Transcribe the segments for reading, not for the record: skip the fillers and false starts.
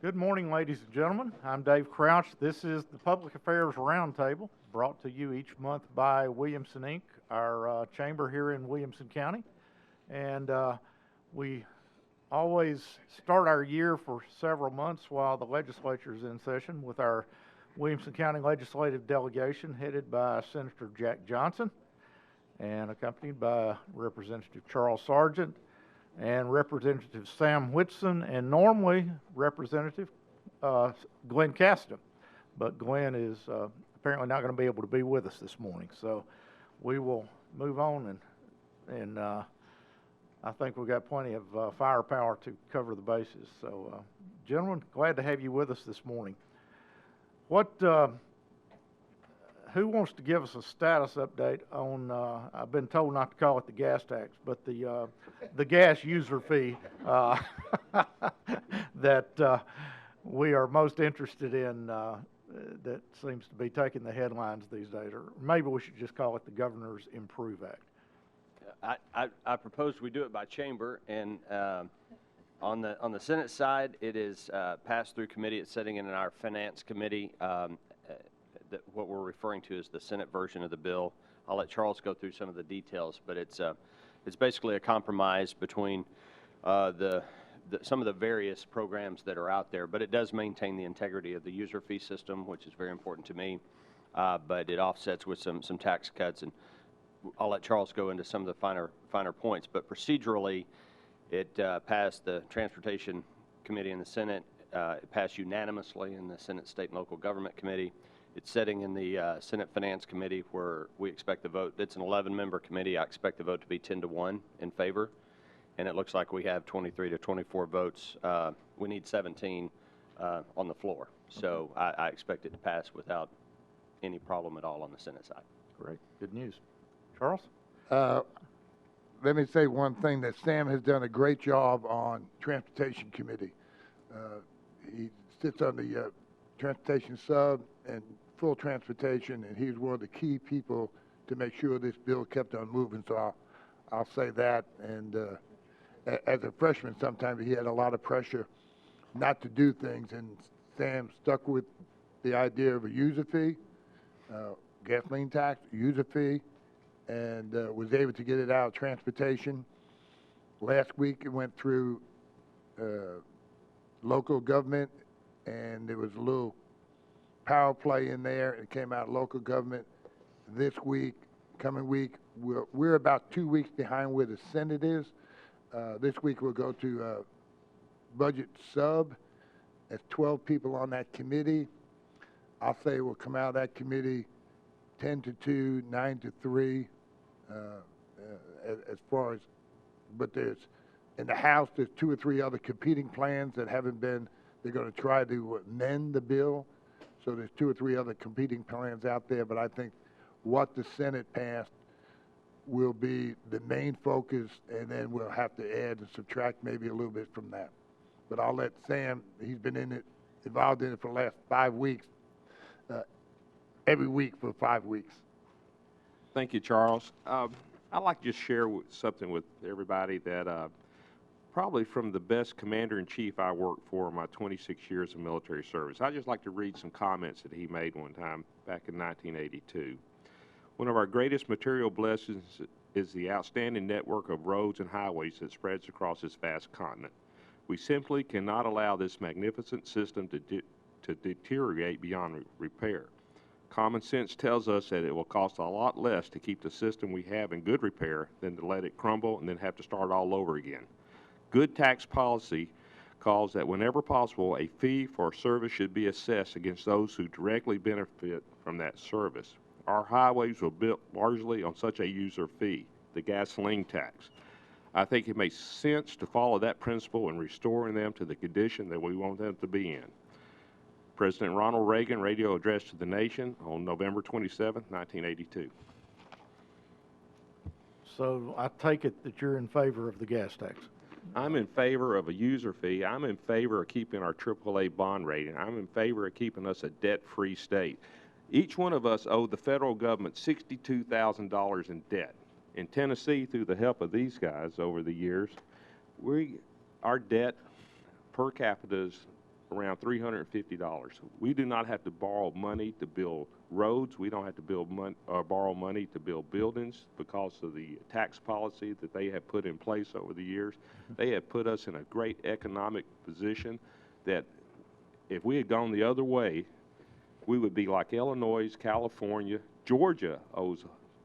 Good morning, ladies and gentlemen. I'm Dave Crouch. This is the Public Affairs Roundtable, brought to you each month by Williamson, Inc., our chamber here in Williamson County. And we always start our year for several months while the legislature is in session with our Williamson County Legislative Delegation headed by Senator Jack Johnson and accompanied by Representative Charles Sargent and Representative Sam Whitson, and normally Representative Glenn Caston. But Glenn is apparently not going to be able to be with us this morning. So we will move on, and I think we've got plenty of firepower to cover the bases. So, gentlemen, glad to have you with us this morning. Who wants to give us a status update on, I've been told not to call it the gas tax, but the gas user fee that we are most interested in, that seems to be taking the headlines these days, or maybe we should just call it the Governor's Improve Act. I propose we do it by chamber, and on the Senate side, it is passed through committee. It's sitting in our Finance Committee. What we're referring to is the Senate version of the bill. I'll let Charles go through some of the details, but it's basically a compromise between some of the various programs that are out there, but it does maintain the integrity of the user fee system, which is very important to me, but it offsets with some tax cuts, and I'll let Charles go into some of the finer points. But procedurally, it passed the Transportation Committee in the Senate. It passed unanimously in the Senate State and Local Government Committee. It's sitting in the Senate Finance Committee, where we expect the vote. It's an 11-member committee. I expect the vote to be 10-1 in favor, and it looks like we have 23 to 24 votes. We need 17 on the floor, so I expect it to pass without any problem at all on the Senate side. Great, good news. Charles? Let me say one thing, that Sam has done a great job on Transportation Committee. He sits on the Transportation Sub and Full Transportation, and he's one of the key people to make sure this bill kept on moving. So I'll say that. And as a freshman, sometimes he had a lot of pressure not to do things, and Sam stuck with the idea of a user fee, gasoline tax, user fee, and was able to get it out of transportation. Last week it went through local government, and there was a little power play in there. It came out local government. This week, coming week, we're about 2 weeks behind where the Senate is. This week we'll go to budget sub. There's 12 people on that committee. I'll say we'll come out of that committee 10 to 2, 9 to 3, as far as, but there's, in the House, there's 2 or 3 other competing plans that haven't been, they're going to try to amend the bill. So there's 2 or 3 other competing plans out there, but I think what the Senate passed will be the main focus, and then we'll have to add and subtract maybe a little bit from that. But I'll let Sam, he's been involved in it for the last 5 weeks, every week for 5 weeks. Thank you, Charles. I'd like to just share something with everybody that probably from the best commander-in-chief I worked for in my 26 years of military service. I'd just like to read some comments that he made one time back in 1982. One of our greatest material blessings is the outstanding network of roads and highways that spreads across this vast continent. We simply cannot allow this magnificent system to deteriorate beyond repair. Common sense tells us that it will cost a lot less to keep the system we have in good repair than to let it crumble and then have to start all over again. Good tax policy calls that whenever possible, a fee for a service should be assessed against those who directly benefit from that service. Our highways were built largely on such a user fee, the gasoline tax. I think it makes sense to follow that principle in restoring them to the condition that we want them to be in. President Ronald Reagan radio address to the nation on November 27, 1982. So I take it that you're in favor of the gas tax. I'm in favor of a user fee. I'm in favor of keeping our AAA bond rating. I'm in favor of keeping us a debt-free state. Each one of us owe the federal government $62,000 in debt. In Tennessee, through the help of these guys over the years, our debt per capita is around $350. We do not have to borrow money to build roads. We don't have to borrow money to build buildings because of the tax policy that they have put in place over the years. They have put us in a great economic position that if we had gone the other way, we would be like Illinois, California. Georgia owes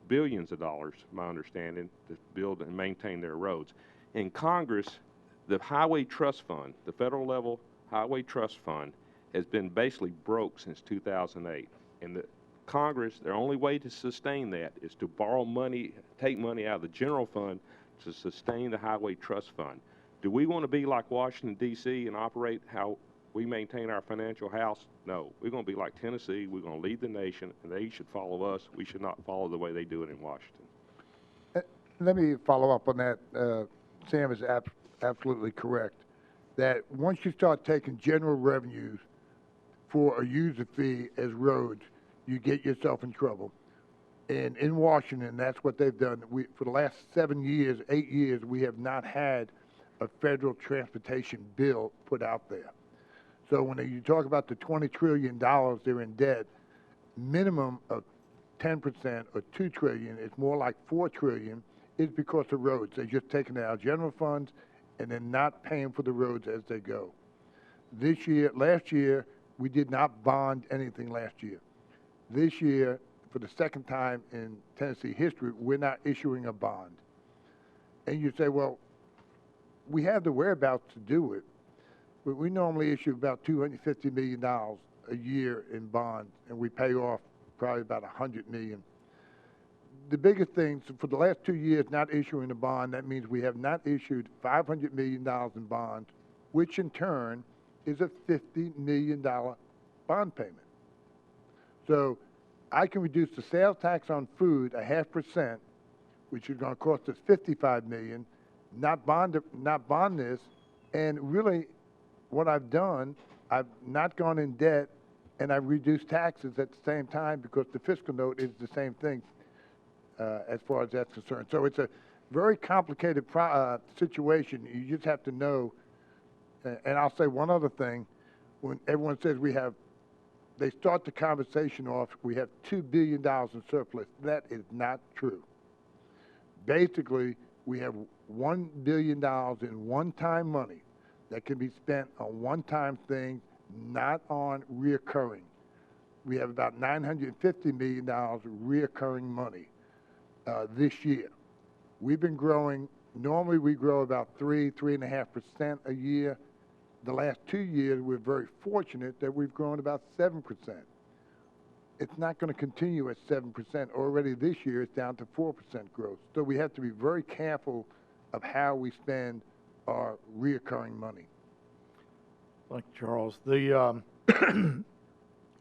billions of dollars, my understanding, to build and maintain their roads. In Congress, the Highway Trust Fund, the federal level Highway Trust Fund, has been basically broke since 2008. And the Congress, their only way to sustain that is to borrow money, take money out of the general fund to sustain the Highway Trust Fund. Do we want to be like Washington, D.C. and operate how we maintain our financial house? No. We're going to be like Tennessee. We're going to lead the nation, and they should follow us. We should not follow the way they do it in Washington. Let me follow up on that. Sam is absolutely correct, that once you start taking general revenues for a user fee as roads, you get yourself in trouble. And in Washington, that's what they've done. For the last 7 years, 8 years, we have not had a federal transportation bill put out there. So when you talk about the $20 trillion they're in debt, minimum of 10% or $2 trillion, it's more like $4 trillion, is because of roads. They're just taking it out of general funds and then not paying for the roads as they go. Last year, we did not bond anything last year. This year, for the second time in Tennessee history, we're not issuing a bond. And you say, well, we have the whereabouts to do it, but we normally issue about $250 million a year in bonds, and we pay off probably about $100 million. The biggest thing, so for the last 2 years not issuing a bond, that means we have not issued $500 million in bonds, which in turn is a $50 million bond payment. So I can reduce the sales tax on food 0.5%, which is going to cost us $55 million, not bond this, and really what I've done, I've not gone in debt, and I've reduced taxes at the same time because the fiscal note is the same thing. As far as that's concerned. So it's a very complicated situation. You just have to know, and I'll say one other thing. When everyone says they start the conversation off, we have $2 billion in surplus. That is not true. Basically, we have $1 billion in one-time money that can be spent on one-time things, not on reoccurring. We have about $950 million reoccurring money. This year. We've been growing, normally we grow about 3.5% a year. The last 2 years, we're very fortunate that we've grown about 7%. It's not going to continue at 7%. Already this year, it's down to 4% growth. So we have to be very careful of how we spend our reoccurring money. Thank you, Charles.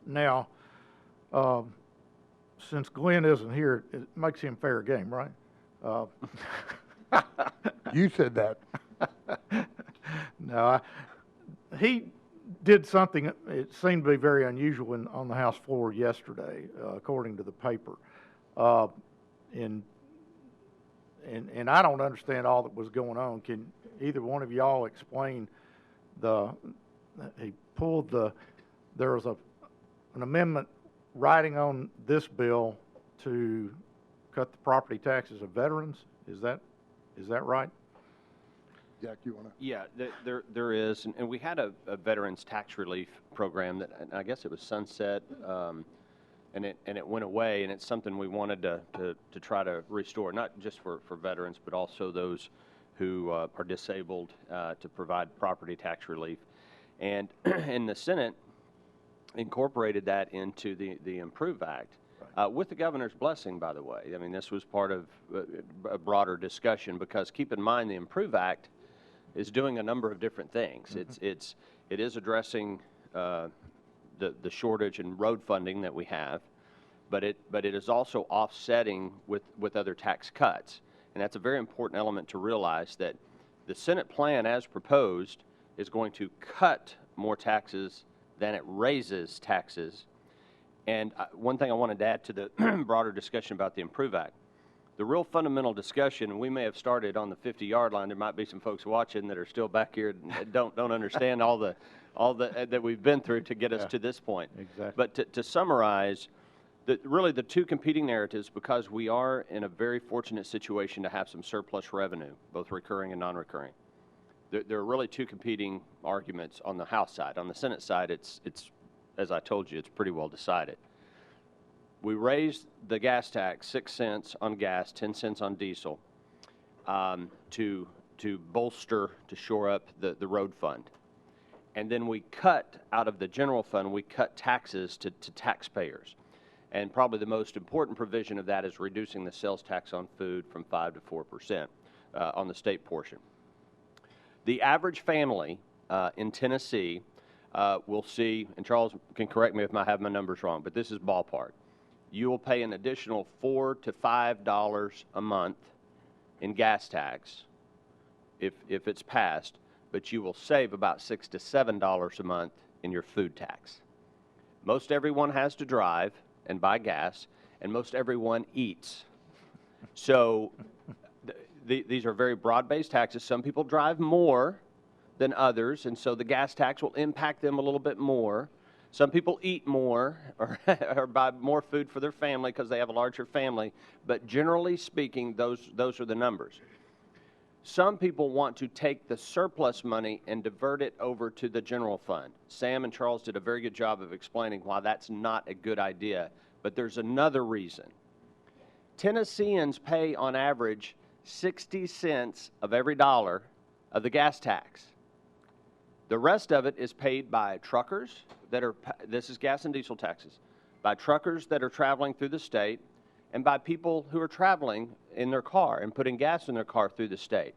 Now, since Glenn isn't here, it makes him fair game, right? You said that. No, he did something, it seemed to be very unusual on the House floor yesterday, according to the paper. And I don't understand all that was going on. Can either one of y'all explain he pulled there was an amendment writing on this bill to cut the property taxes of veterans. Is that right? Jack, you want to? Yeah, there is, and we had a veterans tax relief program that, and I guess it was sunset, and it went away, and it's something we wanted to try to restore, not just for veterans, but also those who are disabled, to provide property tax relief. And in the Senate, incorporated that into the Improve Act, with the governor's blessing, by the way. I mean, this was part of a broader discussion, because keep in mind the Improve Act is doing a number of different things. Mm-hmm. It is addressing the shortage in road funding that we have, but it is also offsetting with other tax cuts, and that's a very important element to realize, that the Senate plan as proposed is going to cut more taxes than it raises taxes. And one thing I wanted to add to the broader discussion about the Improve Act, The real fundamental discussion, and we may have started on the 50-yard line. There might be some folks watching that are still back here and don't understand all the that we've been through to get us to this point. Exactly. But to summarize, really the two competing narratives, because we are in a very fortunate situation to have some surplus revenue, both recurring and non-recurring. There are really two competing arguments on the House side. On the Senate side, it's as I told you, it's pretty well decided. We raised the gas tax 6 cents on gas, 10 cents on diesel, to bolster, to shore up the road fund. And then we cut out of the general fund, we cut taxes to taxpayers. And probably the most important provision of that is reducing the sales tax on food from 5 to 4% on the state portion. The average family in Tennessee will see, and Charles can correct me if I have my numbers wrong, but this is ballpark. You will pay an additional $4 to $5 a month in gas tax if it's passed, but you will save about $6 to $7 a month in your food tax. Most everyone has to drive and buy gas, and most everyone eats. So these are very broad-based taxes. Some people drive more than others, and so the gas tax will impact them a little bit more. Some people eat more or buy more food for their family because they have a larger family, but generally speaking, those are the numbers. Some people want to take the surplus money and divert it over to the general fund. Sam and Charles did a very good job of explaining why that's not a good idea, but there's another reason. Tennesseans pay on average 60 cents of every dollar of the gas tax. The rest of it is paid by truckers that are, this is gas and diesel taxes, by truckers that are traveling through the state, and by people who are traveling in their car and putting gas in their car through the state.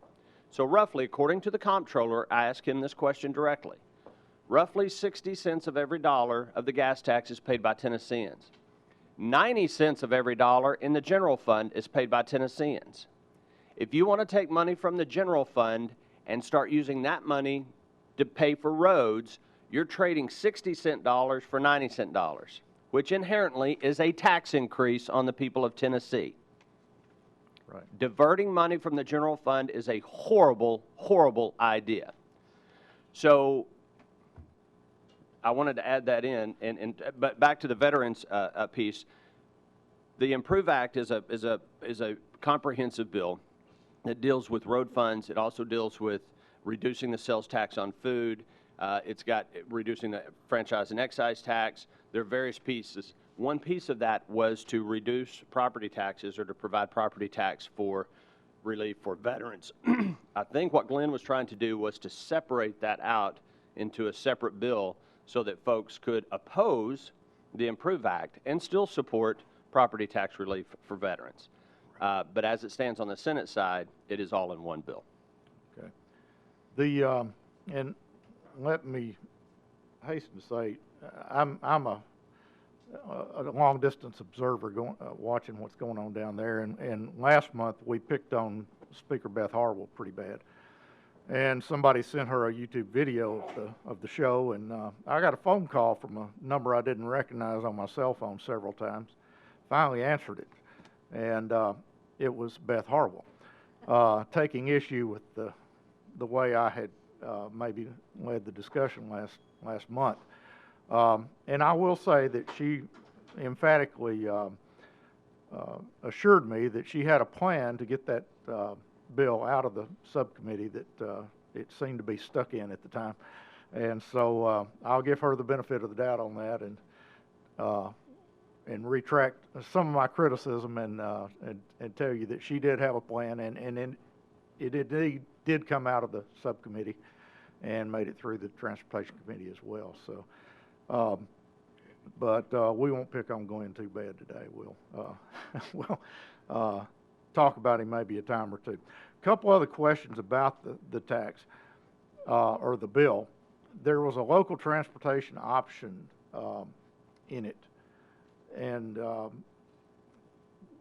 So roughly, according to the comptroller, I asked him this question directly, roughly 60 cents of every dollar of the gas tax is paid by Tennesseans. 90 cents of every dollar in the general fund is paid by Tennesseans. If you want to take money from the general fund and start using that money to pay for roads, you're trading 60-cent dollars for 90-cent dollars, which inherently is a tax increase on the people of Tennessee. Right. Diverting money from the general fund is a horrible, horrible idea. So I wanted to add that in, but back to the veterans piece. The Improve Act is a comprehensive bill that deals with road funds. It also deals with reducing the sales tax on food. It's got reducing the franchise and excise tax. There are various pieces. One piece of that was to reduce property taxes or to provide property tax for relief for veterans. I think what Glenn was trying to do was to separate that out into a separate bill so that folks could oppose the Improve Act and still support property tax relief for veterans. But as it stands on the Senate side, it is all in one bill. Okay. And let me hasten to say, I'm a long-distance observer watching what's going on down there. And last month, we picked on Speaker Beth Harwell pretty bad. And somebody sent her a YouTube video of the show, and I got a phone call from a number I didn't recognize on my cell phone several times. Finally answered it, and it was Beth Harwell taking issue with the way I had maybe led the discussion last month. And I will say that she emphatically assured me that she had a plan to get that bill out of the subcommittee that it seemed to be stuck in at the time. And so I'll give her the benefit of the doubt on that and retract some of my criticism and tell you that she did have a plan, and it did come out of the subcommittee and made it through the Transportation Committee as well. So, but we won't pick on Glenn too bad today. We'll talk about him maybe a time or two. A couple other questions about the tax or the bill. There was a local transportation option in it, and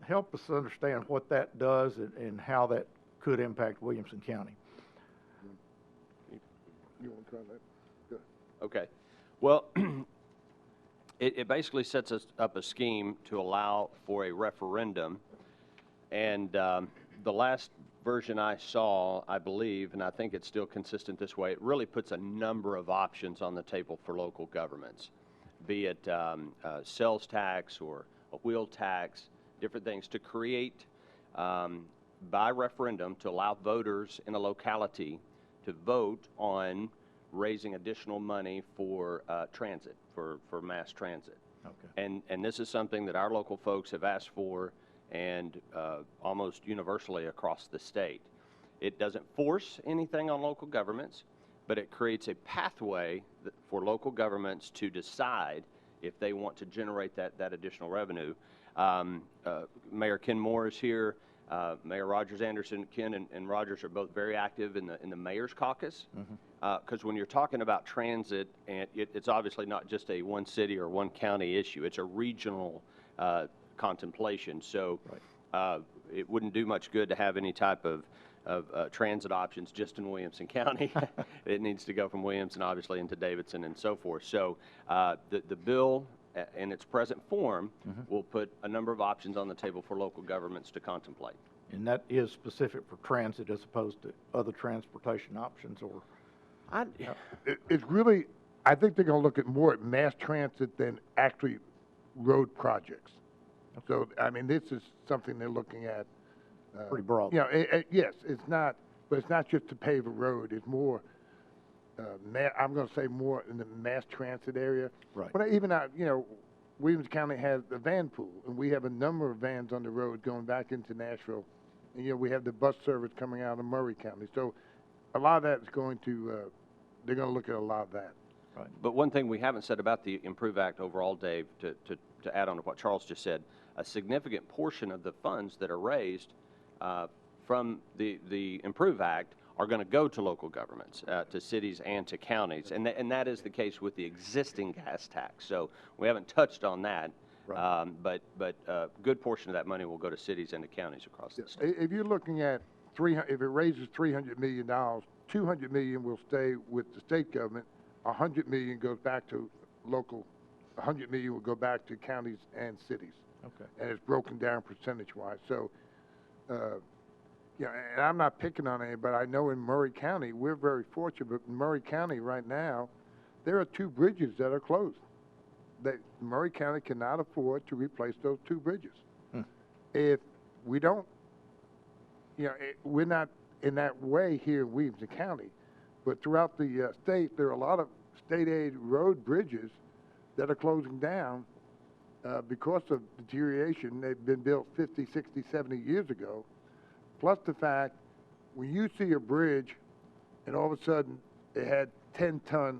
help us understand what that does and how that could impact Williamson County. You want to try that? Good. Okay. Well, it basically sets us up a scheme to allow for a referendum And the last version I saw, I believe, and I think it's still consistent this way, it really puts a number of options on the table for local governments, be it sales tax or a wheel tax, different things to create by referendum to allow voters in a locality to vote on raising additional money for transit, for mass transit. Okay. And this is something that our local folks have asked for, and almost universally across the state. It doesn't force anything on local governments, but it creates a pathway for local governments to decide if they want to generate that additional revenue. Mayor Ken Moore is here. Mayor Rogers Anderson, Ken and Rogers are both very active in the mayor's caucus. Because when you're talking about transit, and it's obviously not just a one city or one county issue, it's a regional contemplation. So it wouldn't do much good to have any type of transit options just in Williamson County. It needs to go from Williamson obviously into Davidson and so forth. So the bill in its present form will put a number of options on the table for local governments to contemplate. And that is specific for transit as opposed to other transportation options, or? It's really, I think they're going to look at more at mass transit than actually road projects. So, I mean, this is something they're looking at. Pretty broad. You know, yes, it's not, but it's not just to pave a road. It's more, I'm going to say more in the mass transit area. Right. But even out, you know, Williams County has the van pool, and we have a number of vans on the road going back into Nashville. And, you know, we have the bus service coming out of Murray County. So a lot of that is going to, they're going to look at a lot of that. Right. But one thing we haven't said about the Improve Act overall, Dave, to add on to what Charles just said, a significant portion of the funds that are raised from the Improve Act are going to go to local governments, to cities and to counties. And that is the case with the existing gas tax. So we haven't touched on that. Right. But a good portion of that money will go to cities and to counties across the state. If you're looking at if it raises $300 million, $200 million will stay with the state government. $100 million goes back to local. $100 million will go back to counties and cities. Okay. And it's broken down percentage-wise. So, yeah, and I'm not picking on anybody. I know in Murray County, we're very fortunate, but in Murray County right now, there are 2 bridges that are closed. Murray County cannot afford to replace those 2 bridges. If we don't, you know, we're not in that way here in Williamson County, but throughout the state, there are a lot of state aid road bridges that are closing down because of deterioration. They've been built 50, 60, 70 years ago. Plus the fact, when you see a bridge and all of a sudden it had 10-ton,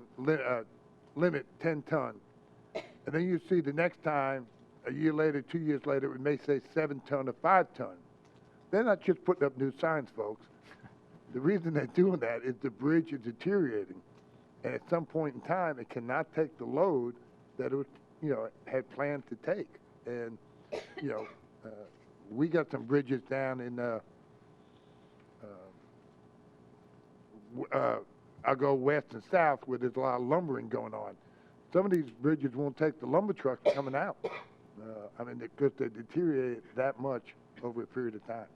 limit 10 ton, and then you see the next time, a year later, 2 years later, it may say 7 ton or 5 ton. They're not just putting up new signs, folks. The reason they're doing that is the bridge is deteriorating. And at some point in time, it cannot take the load that it was, you know, had planned to take. And, you know, we got some bridges down in, I'll go west and south where there's a lot of lumbering going on. Some of these bridges won't take the lumber trucks coming out. I mean, because they deteriorated that much over a period of time.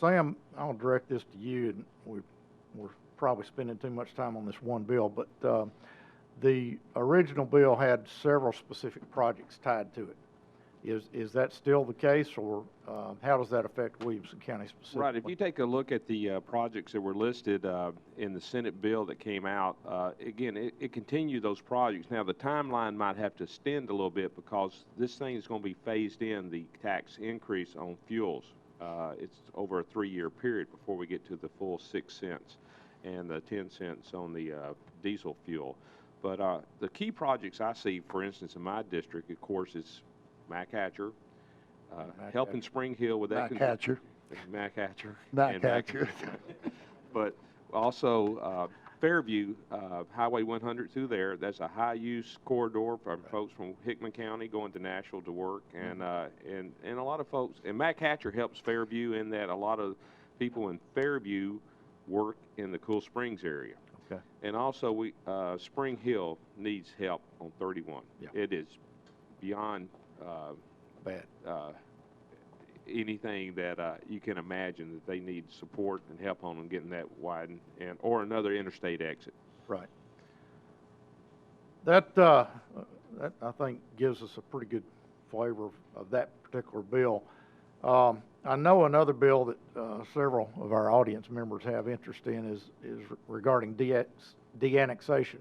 Sam, I'll direct this to you, and we're probably spending too much time on this one bill, but the original bill had several specific projects tied to it. Is that still the case, or how does that affect Williamson County specifically? Right. If you take a look at the projects that were listed in the Senate bill that came out, again, it continued those projects. Now, the timeline might have to extend a little bit because this thing is going to be phased in, the tax increase on fuels. It's over a 3-year period before we get to the full 6 cents and the 10 cents on the diesel fuel. But the key projects I see, for instance, in my district, of course, is Mac Hatcher, helping Spring Hill with that. Mac Hatcher. But also Fairview, Highway 100 through there. That's a high-use corridor for folks from Hickman County going to Nashville to work, and a lot of folks. And Mac Hatcher helps Fairview in that a lot of people in Fairview work in the Cool Springs area. Okay. And also, Spring Hill needs help on 31. Yeah. It is beyond bad. anything that you can imagine that they need support and help on getting that widened, or another interstate exit. Right. That I think gives us a pretty good flavor of that particular bill. I know another bill that several of our audience members have interest in is regarding de-annexation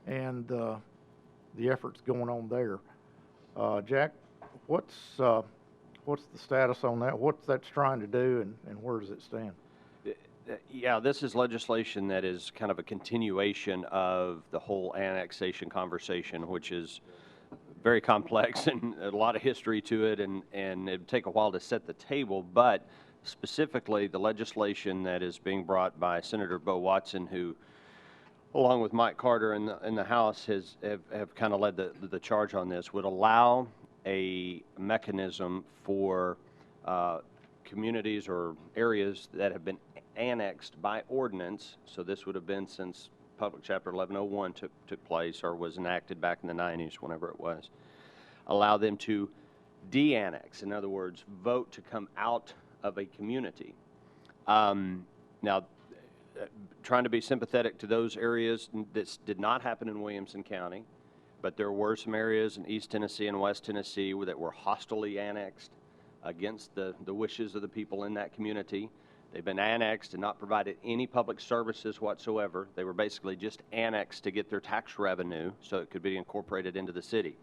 and the efforts going on there. Jack, what's the status on that? What's that's trying to do, and where does it stand? Yeah, this is legislation that is kind of a continuation of the whole annexation conversation, which is very complex and a lot of history to it, and it'd take a while to set the table, but specifically the legislation that is being brought by Senator Bo Watson, who, along with Mike Carter in the House, have kind of led the charge on this, would allow a mechanism for communities or areas that have been annexed by ordinance. So this would have been since Public Chapter 1101 took place or was enacted back in the 90s, whenever it was. Allow them to de-annex, in other words, vote to come out of a community. Now, trying to be sympathetic to those areas, this did not happen in Williamson County, but there were some areas in East Tennessee and West Tennessee that were hostily annexed against the wishes of the people in that community. They've been annexed and not provided any public services whatsoever. They were basically just annexed to get their tax revenue so it could be incorporated into the city.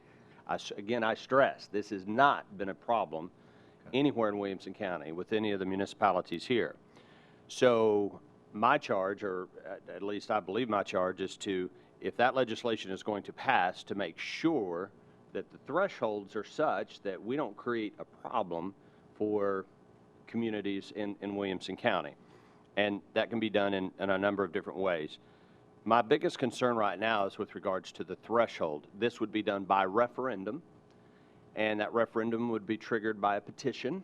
Again, I stress, this has not been a problem anywhere in Williamson County with any of the municipalities here. So my charge, or at least I believe my charge, is to, if that legislation is going to pass, to make sure that the thresholds are such that we don't create a problem for communities in Williamson County. And that can be done in a number of different ways. My biggest concern right now is with regards to the threshold. This would be done by referendum, and that referendum would be triggered by a petition.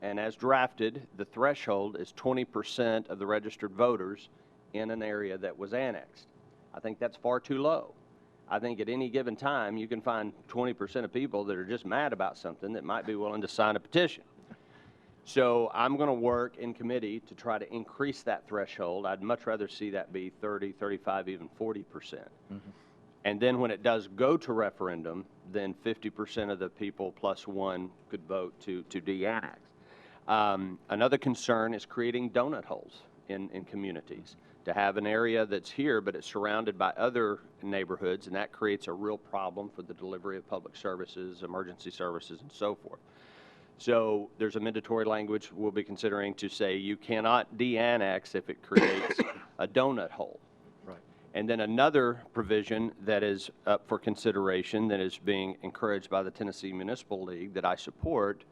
And as drafted, the threshold is 20% of the registered voters in an area that was annexed. I think that's far too low. I think at any given time you can find 20% of people that are just mad about something that might be willing to sign a petition. So I'm going to work in committee to try to increase that threshold. I'd much rather see that be 30, 35, even 40%. Mm-hmm. And then when it does go to referendum, then 50% of the people plus one could vote to de-annex. Another concern is creating donut holes in communities. To have an area that's here, but it's surrounded by other neighborhoods, and that creates a real problem for the delivery of public services, emergency services, and so forth. So there's a mandatory language we'll be considering to say you cannot de-annex if it creates a donut hole. Right. And then another provision that is up for consideration that is being encouraged by the Tennessee Municipal League that I support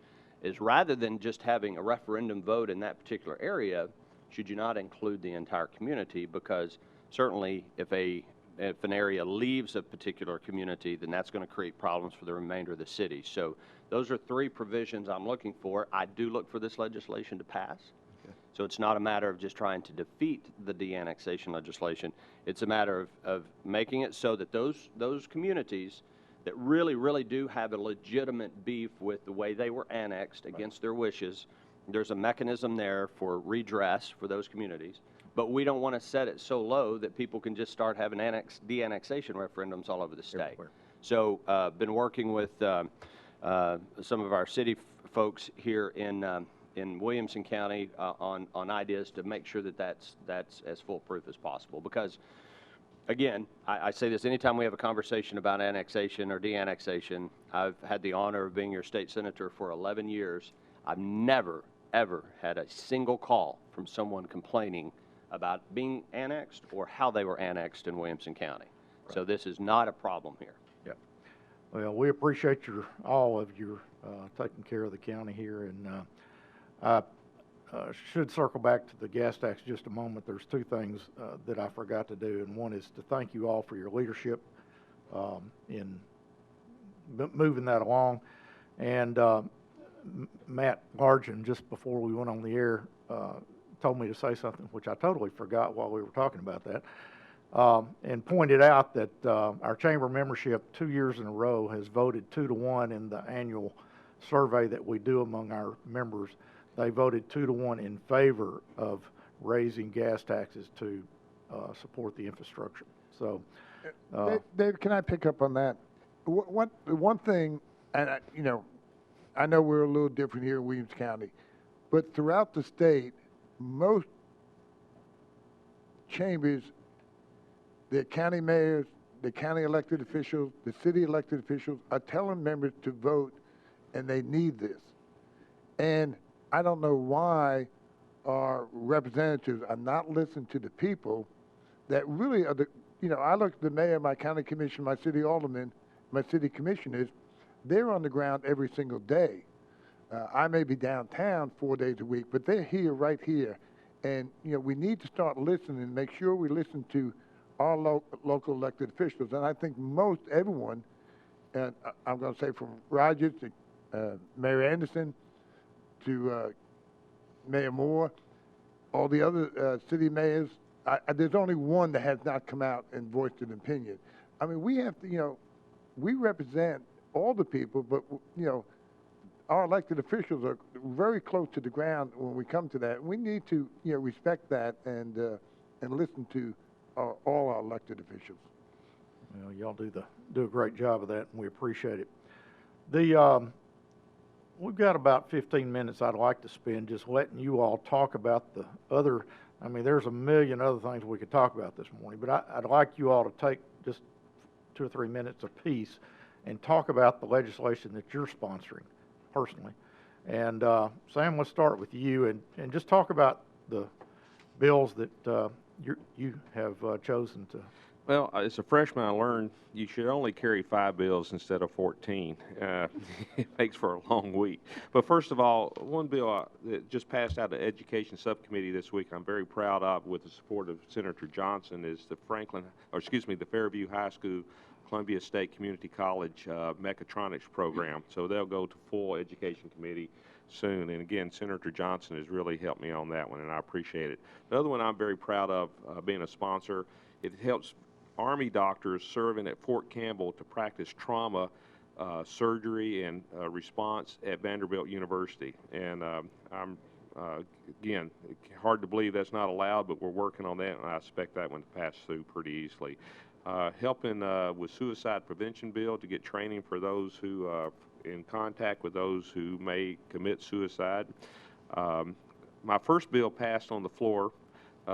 is, rather than just having a referendum vote in that particular area, should you not include the entire community? Because certainly if an area leaves a particular community, then that's going to create problems for the remainder of the city. So those are three provisions I'm looking for. I do look for this legislation to pass. Okay. So it's not a matter of just trying to defeat the de-annexation legislation. It's a matter of making it so that those communities that really do have a legitimate beef with the way they were annexed against their wishes, there's a mechanism there for redress for those communities. But we don't want to set it so low that people can just start having de-annexation referendums all over the state. Everywhere. So been working with some of our city folks here in Williamson County on ideas to make sure that that's as foolproof as possible. Because, again, I say this anytime we have a conversation about annexation or de-annexation. I've had the honor of being your state senator for 11 years. I've never, ever had a single call from someone complaining about being annexed or how they were annexed in Williamson County. Right. So this is not a problem here. Yeah. Well, we appreciate all of your taking care of the county here, and I should circle back to the gas tax just a moment. There's two things that I forgot to do, and one is to thank you all for your leadership in moving that along. And Matt Largent, just before we went on the air, told me to say something which I totally forgot while we were talking about that, and pointed out that our chamber membership 2 years in a row has voted 2-1 in the annual survey that we do among our members, they voted 2-1 in favor of raising gas taxes to support the infrastructure. So, Dave, can I pick up on that? One thing, and I know we're a little different here in Williams County, but throughout the state, most chambers, the county mayors, the county elected officials, the city elected officials are telling members to vote, and they need this. And I don't know why our representatives are not listening to the people that really are I look at the mayor, my county commission, my city aldermen, my city commissioners, they're on the ground every single day. I may be downtown 4 days a week, but they're here, right here. And, we need to start listening and make sure we listen to our local elected officials. And I think most everyone, and I'm going to say from Rogers to Mayor Anderson to Mayor Moore, all the other city mayors, there's only one that has not come out and voiced an opinion. I mean, we have to, we represent all the people, but, our elected officials are very close to the ground when we come to that. We need to, respect that and listen to all our elected officials. Well, y'all do a great job of that, and we appreciate it. We've got about 15 minutes I'd like to spend just letting you all talk about the other. I mean, there's a million other things we could talk about this morning, but I'd like you all to take just 2 or 3 minutes apiece and talk about the legislation that you're sponsoring personally. And Sam, let's start with you and just talk about the bills that you have chosen to. Well, as a freshman, I learned you should only carry 5 bills instead of 14. It makes for a long week. But first of all, one bill that just passed out of the Education Subcommittee this week, I'm very proud of, with the support of Senator Johnson, is the the Fairview High School Columbia State Community College mechatronics program. So they'll go to full Education Committee soon. And again, Senator Johnson has really helped me on that one, and I appreciate it. The other one I'm very proud of being a sponsor, it helps Army doctors serving at Fort Campbell to practice trauma surgery and response at Vanderbilt University. And I'm, again, hard to believe that's not allowed, but we're working on that, and I expect that one to pass through pretty easily. Helping with suicide prevention bill to get training for those who are in contact with those who may commit suicide. My first bill passed on the floor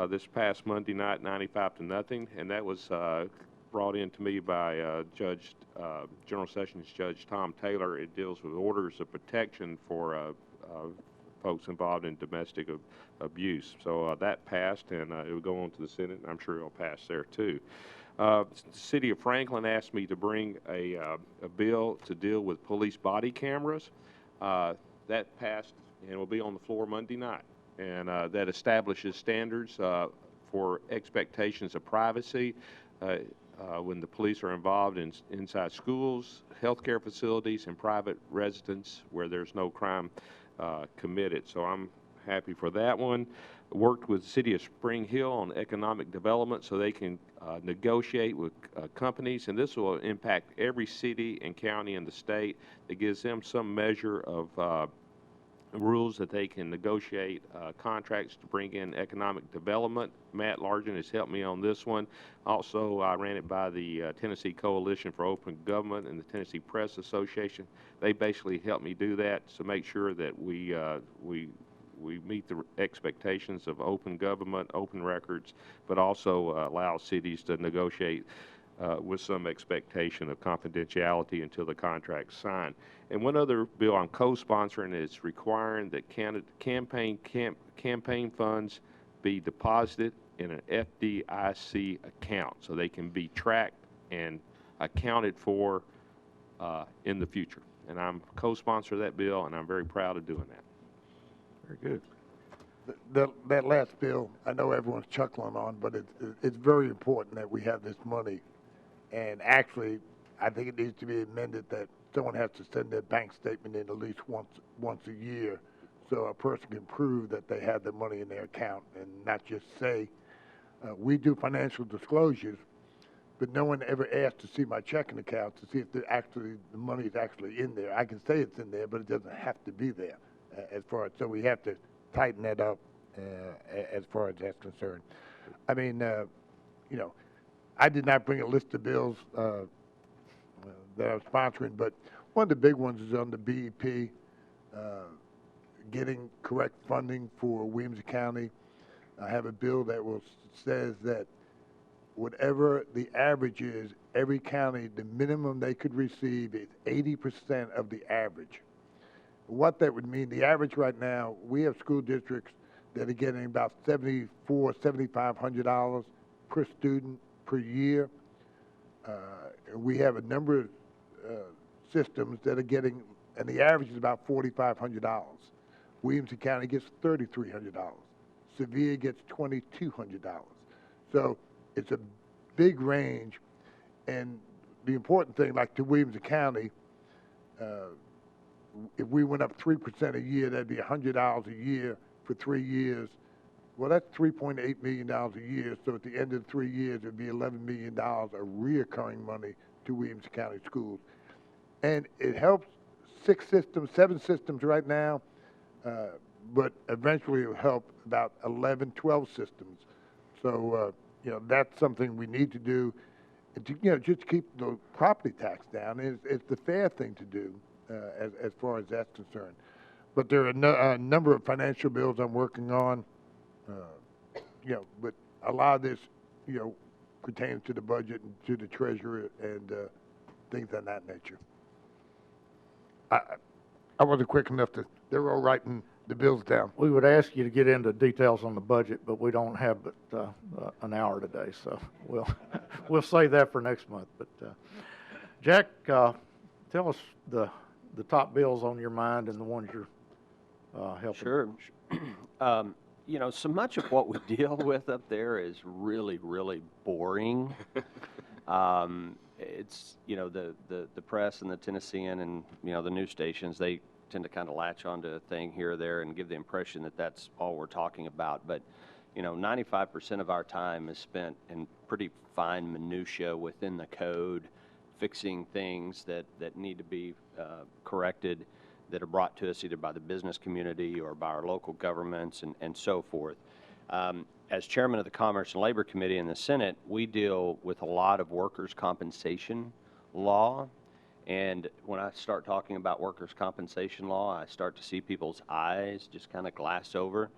this past Monday night, 95-0, and that was brought in to me by General Sessions Judge Tom Taylor. It deals with orders of protection for folks involved in domestic abuse. So that passed, and it will go on to the Senate, and I'm sure it'll pass there too. The City of Franklin asked me to bring a bill to deal with police body cameras. That passed and will be on the floor Monday night. And that establishes standards for expectations of privacy when the police are involved inside schools, healthcare facilities, and private residence where there's no crime committed. So I'm happy for that one. Worked with the City of Spring Hill on economic development so they can negotiate with companies, and this will impact every city and county in the state. That gives them some measure of rules that they can negotiate contracts to bring in economic development. Matt Largent has helped me on this one. Also, I ran it by the Tennessee Coalition for Open Government and the Tennessee Press Association. They basically helped me do that to make sure that we meet the expectations of open government, open records, but also allow cities to negotiate with some expectation of confidentiality until the contract's signed. And one other bill I'm co-sponsoring is requiring that campaign funds be deposited in an FDIC account so they can be tracked and accounted for in the future. And I'm co-sponsor of that bill, and I'm very proud of doing that. Very good. That last bill, I know everyone's chuckling on, but it's very important that we have this money. And actually, I think it needs to be amended that someone has to send their bank statement in at least once a year so a person can prove that they have the money in their account and not just say, we do financial disclosures, but no one ever asked to see my checking account to see if the money is actually in there. I can say it's in there, but it doesn't have to be there as far as, so we have to tighten that up as far as that's concerned. I mean, you know, I did not bring a list of bills that I'm sponsoring, but one of the big ones is on the BEP, getting correct funding for Williamson County. I have a bill that says that whatever the average is, every county, the minimum they could receive is 80% of the average. What that would mean, the average right now, we have school districts that are getting about $7,500 per student per year. We have a number of systems that are getting, and the average is about $4,500. Williamson County gets $3,300. Sevier gets $2,200. So it's a big range, and the important thing, like to Williamson County, if we went up 3% a year, that'd be $100 a year for 3 years. Well, that's $3.8 million a year, so at the end of 3 years, it'd be $11 million of reoccurring money to Williamson County schools. And it helps 7 systems right now, but eventually it will help about 11, 12 systems. So, you know, that's something we need to do, and to, you know, just keep the property tax down. It's the fair thing to do as far as that's concerned. But there are a number of financial bills I'm working on, you know, but a lot of this, you know, pertains to the budget and to the treasurer and things of that nature. I wasn't quick enough to, they were all writing the bills down. We would ask you to get into details on the budget, but we don't have but an hour today, so we'll save that for next month. But Jack, tell us the top bills on your mind and the ones you're helping. Sure. You know, so much of what we deal with up there is really, really boring. It's, you know, the press and the Tennessean and, you know, the news stations, they tend to kind of latch onto a thing here or there and give the impression that that's all we're talking about. But, you know, 95% of our time is spent in pretty fine minutia within the code, fixing things that need to be corrected, that are brought to us either by the business community or by our local governments and so forth. As chairman of the Commerce and Labor Committee in the Senate, we deal with a lot of workers' compensation law. And when I start talking about workers' compensation law, I start to see people's eyes just kind of glass over.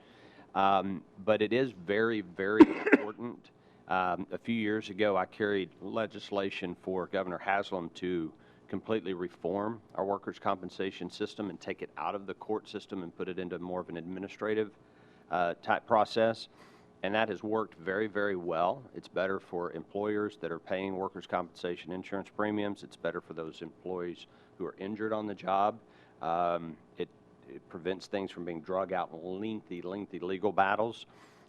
But it is very, very important. A few years ago, I carried legislation for Governor Haslam to completely reform our workers' compensation system and take it out of the court system and put it into more of an administrative type process. And that has worked very, very well. It's better for employers that are paying workers' compensation insurance premiums. It's better for those employees who are injured on the job. It prevents things from being drug out in lengthy legal battles.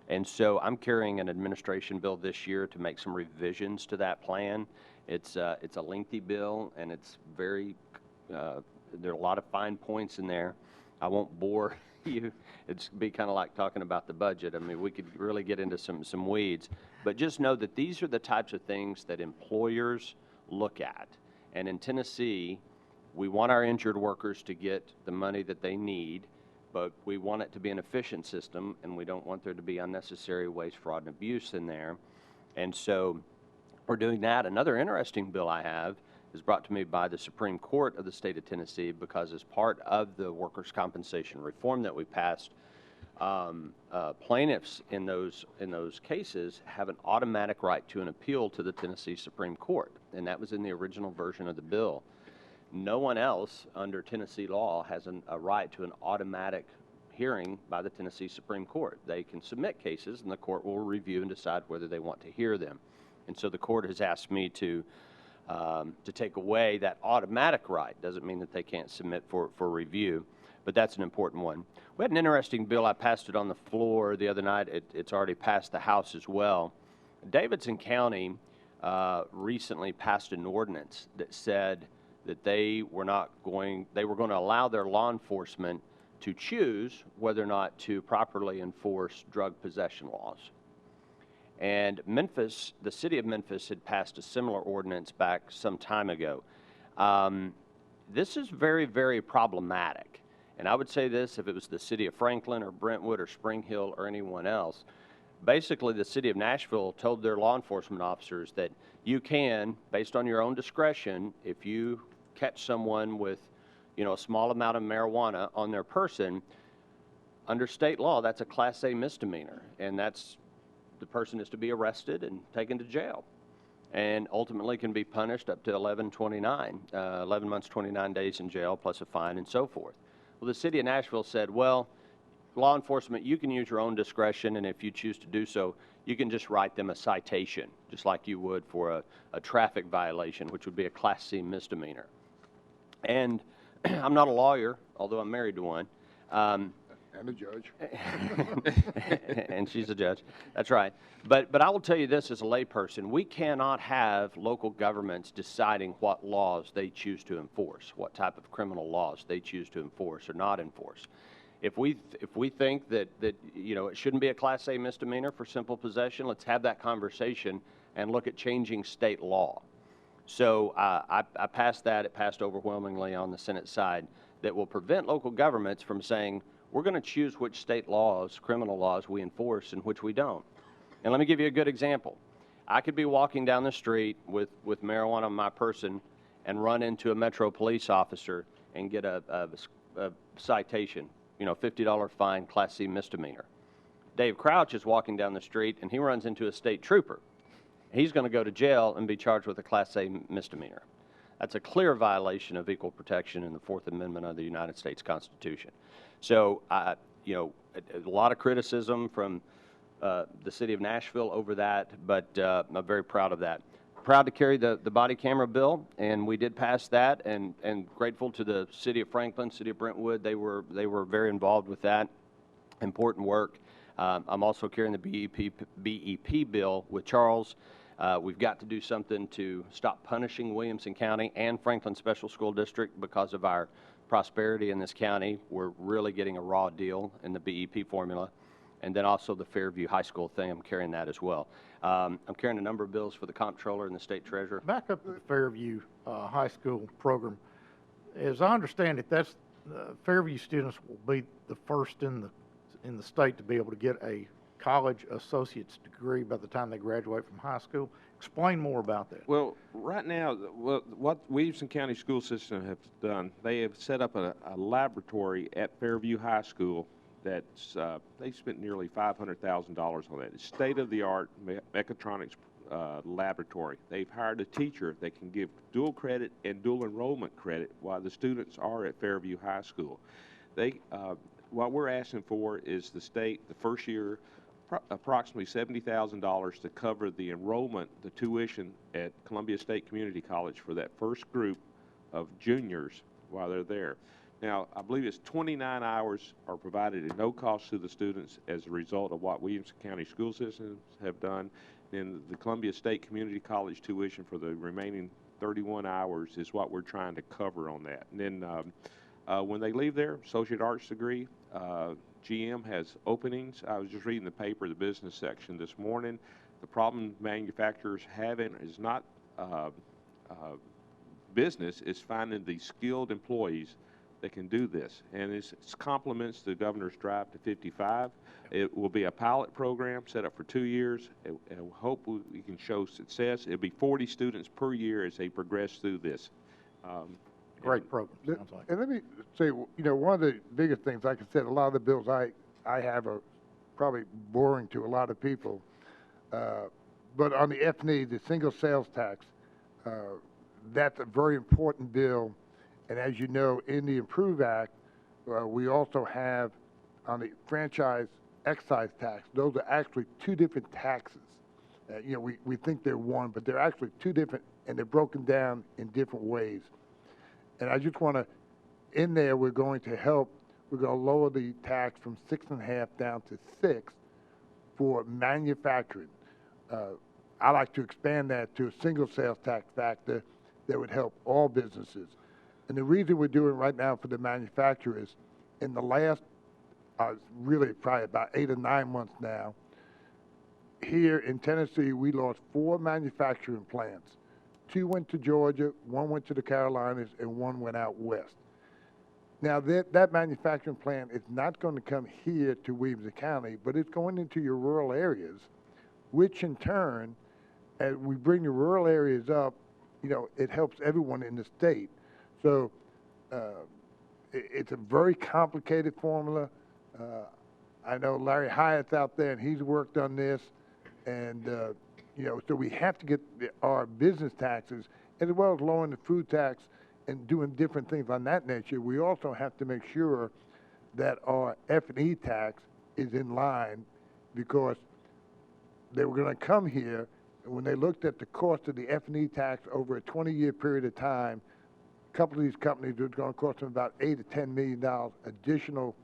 And so I'm carrying an administration bill this year to make some revisions to that plan. It's a lengthy bill, and it's very, there are a lot of fine points in there. I won't bore you. It's be kind of like talking about the budget. I mean, we could really get into some weeds, but just know that these are the types of things that employers look at. And in Tennessee, we want our injured workers to get the money that they need, but we want it to be an efficient system, and we don't want there to be unnecessary waste, fraud, and abuse in there. And so we're doing that. Another interesting bill I have is brought to me by the Supreme Court of the state of Tennessee, because as part of the workers' compensation reform that we passed, plaintiffs in those cases have an automatic right to an appeal to the Tennessee Supreme Court, and that was in the original version of the bill. No one else under Tennessee law has a right to an automatic hearing by the Tennessee Supreme Court. They can submit cases, and the court will review and decide whether they want to hear them. And so the court has asked me to take away that automatic right. Doesn't mean that they can't submit for review, but that's an important one. We had an interesting bill. I passed it on the floor the other night. It's already passed the House as well. Davidson County recently passed an ordinance that said that they were going to allow their law enforcement to choose whether or not to properly enforce drug possession laws. And Memphis, the city of Memphis had passed a similar ordinance back some time ago. This is very, very problematic. And I would say this, if it was the city of Franklin or Brentwood or Spring Hill or anyone else, basically the city of Nashville told their law enforcement officers that you can, based on your own discretion, if you catch someone with, you know, a small amount of marijuana on their person, under state law, that's a Class A misdemeanor, and that's, the person is to be arrested and taken to jail, and ultimately can be punished up to 11 months, 29 days in jail, plus a fine and so forth. Well, the city of Nashville said, well, law enforcement, you can use your own discretion, and if you choose to do so, you can just write them a citation, just like you would for a traffic violation, which would be a Class C misdemeanor. And I'm not a lawyer, although I'm married to one. And a judge. And she's a judge. That's right. But I will tell you this as a layperson, we cannot have local governments deciding what laws they choose to enforce, what type of criminal laws they choose to enforce or not enforce. If we think that you know, it shouldn't be a Class A misdemeanor for simple possession, let's have that conversation and look at changing state law. So I passed that. It passed overwhelmingly on the Senate side that will prevent local governments from saying, we're going to choose which state laws, criminal laws, we enforce and which we don't. And let me give you a good example. I could be walking down the street with marijuana on my person and run into a Metro police officer and get a citation, you know, $50 fine, Class C misdemeanor. Dave Crouch is walking down the street and he runs into a state trooper. He's going to go to jail and be charged with a Class A misdemeanor. That's a clear violation of equal protection in the Fourth Amendment of the United States Constitution. So, you know, a lot of criticism from the city of Nashville over that, but I'm very proud of that. Proud to carry the body camera bill, and we did pass that, and grateful to the city of Franklin, city of Brentwood. They were very involved with that. Important work. I'm also carrying the BEP bill with Charles. We've got to do something to stop punishing Williamson County and Franklin Special School District because of our prosperity in this county. We're really getting a raw deal in the BEP formula. And then also the Fairview High School thing, I'm carrying that as well. I'm carrying a number of bills for the comptroller and the state treasurer. Back up to the Fairview High School program. As I understand it, that's Fairview students will be the first in the state to be able to get a college associate's degree by the time they graduate from high school. Explain more about that. Well, right now, what Williamson County School System has done, they have set up a laboratory at Fairview High School that's, they spent nearly $500,000 on that. It's state-of-the-art mechatronics laboratory. They've hired a teacher that can give dual credit and dual enrollment credit while the students are at Fairview High School. They, what we're asking for is the state, the first year, approximately $70,000 to cover the enrollment, the tuition at Columbia State Community College for that first group of juniors while they're there. Now, I believe it's 29 hours are provided at no cost to the students as a result of what Williamson County school systems have done. And the Columbia State Community College tuition for the remaining 31 hours is what we're trying to cover on that. And then when they leave there, associate arts degree, GM has openings. I was just reading the paper, the business section this morning. The problem manufacturers having is not business, it's finding the skilled employees that can do this. And it complements the governor's drive to 55. It will be a pilot program set up for 2 years, and we hope we can show success. It'll be 40 students per year as they progress through this. Great program, sounds like. And let me say, you know, one of the biggest things, like I said, a lot of the bills I have are probably boring to a lot of people. But on the F&E, the single sales tax, that's a very important bill. And as you know, in the Improve Act, we also have on the franchise excise tax, those are actually two different taxes. You know, we think they're one, but they're actually two different, and they're broken down in different ways. And I just want to, in there, we're going to lower the tax from 6.5 down to 6 for manufacturing. I like to expand that to a single sales tax factor that would help all businesses. And the reason we're doing right now for the manufacturers, in the last, really probably about 8 or 9 months now, here in Tennessee, we lost 4 manufacturing plants. 2 went to Georgia, 1 went to the Carolinas, and 1 went out west. Now, that manufacturing plant is not going to come here to Williamson County, but it's going into your rural areas, which in turn, as we bring the rural areas up, you know, it helps everyone in the state. So it's a very complicated formula. I know Larry Hyatt's out there, and he's worked on this. And, you know, so we have to get our business taxes, as well as lowering the food tax and doing different things on that nature. We also have to make sure that our F&E tax is in line, because they were going to come here, and when they looked at the cost of the F&E tax over a 20-year period of time, a couple of these companies, it was going to cost them about $8 to $10 million additional